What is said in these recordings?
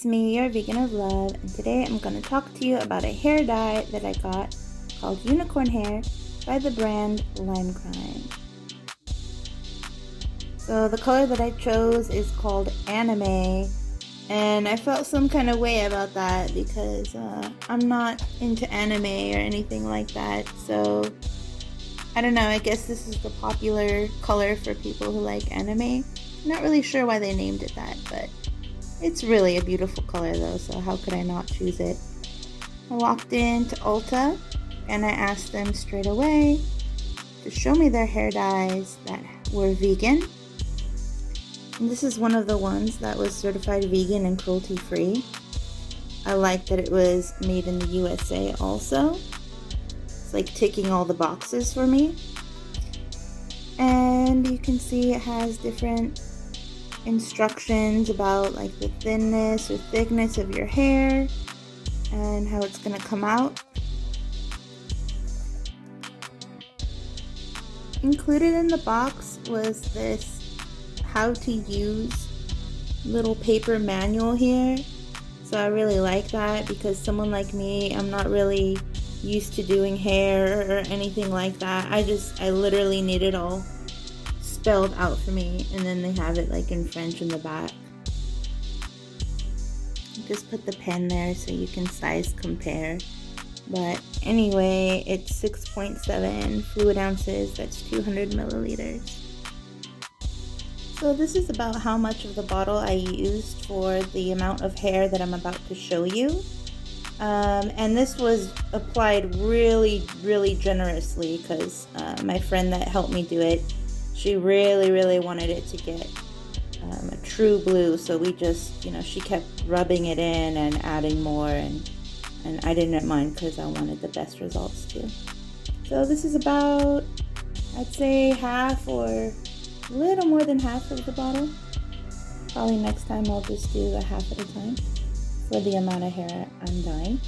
it's me, your vegan of love, and today I'm going to talk to you about a hair dye that I got called Unicorn Hair by the brand Lime Crime. So the color that I chose is called Anime, and I felt some kind of way about that because I'm not into anime or anything like that, so I don't know, I guess this is the popular color for people who like anime. I'm not really sure why they named it that, but it's really a beautiful color though, so how could I not choose it? I walked into Ulta and I asked them straight away to show me their hair dyes that were vegan. And this is one of the ones that was certified vegan and cruelty free. I like that it was made in the USA also. It's like ticking all the boxes for me. And you can see it has different instructions about like the thinness or thickness of your hair and how it's gonna come out. Included in the box was this how to use little paper manual here, so I really like that because someone like me, I'm not really used to doing hair or anything like that. I literally need it all spelled out for me, and then they have it like in French in the back. Just put the pen there so you can size compare. But anyway, it's 6.7 fluid ounces, that's 200 milliliters. So this is about how much of the bottle I used for the amount of hair that I'm about to show you. And this was applied really generously because my friend that helped me do it, she really wanted it to get a true blue, so we just, she kept rubbing it in and adding more, and I didn't mind because I wanted the best results too. So this is about, I'd say half or a little more than half of the bottle. Probably next time I'll just do a half at a time for the amount of hair I'm dyeing.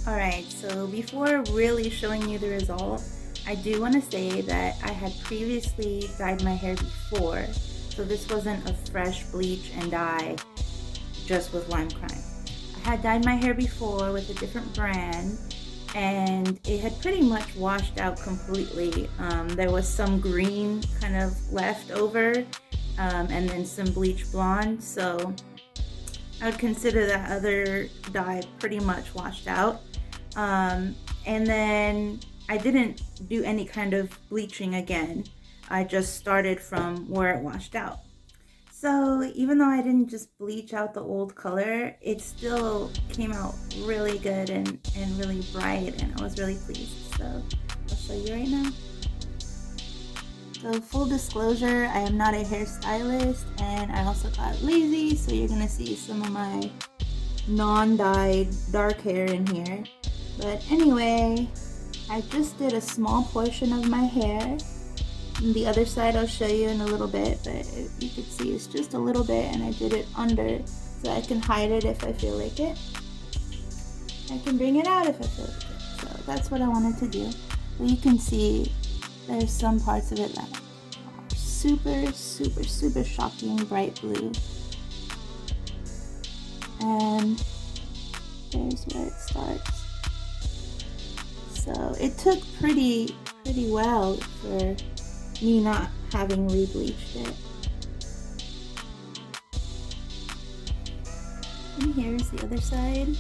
Alright, so before really showing you the result, I do want to say that I had previously dyed my hair before, so this wasn't a fresh bleach and dye just with Lime Crime. I had dyed my hair before with a different brand, and it had pretty much washed out completely. There was some green kind of left over, and then some bleach blonde, so I would consider that other dye pretty much washed out. And then I didn't do any kind of bleaching again. I just started from where it washed out. So even though I didn't just bleach out the old color, it still came out really good and really bright, and I was really pleased. So I'll show you right now. So full disclosure, I am not a hairstylist, and I also got lazy, so you're gonna see some of my non-dyed dark hair in here. But anyway, I just did a small portion of my hair. And the other side I'll show you in a little bit, but you can see it's just a little bit, and I did it under so I can hide it if I feel like it. I can bring it out if I feel like it. So that's what I wanted to do. But you can see there's some parts of it that are super shocking bright blue. And there's where it starts. So it took pretty well for me not having re-bleached it. And here's the other side.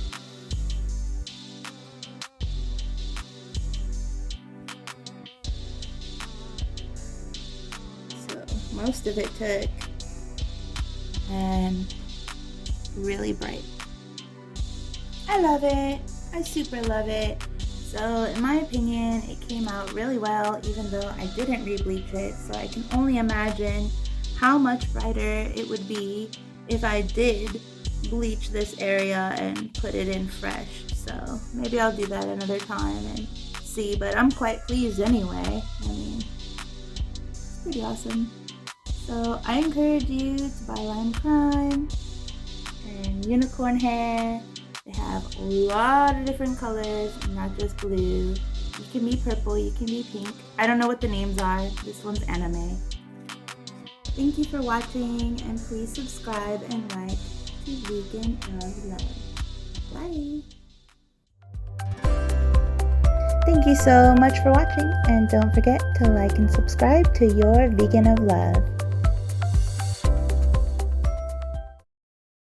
So most of it took, and really bright. I love it. I super love it. So in my opinion, it came out really well, even though I didn't re-bleach it, so I can only imagine how much brighter it would be if I did bleach this area and put it in fresh. So maybe I'll do that another time and see, but I'm quite pleased anyway. I mean, it's pretty awesome. So I encourage you to buy Lime Crime and Unicorn Hair. They have a lot of different colors, not just blue. You can be purple, you can be pink. I don't know what the names are. This one's Anime. Thank you for watching, and please subscribe and like the Vegan of Love. Bye! Thank you so much for watching, and don't forget to like and subscribe to your Vegan of Love.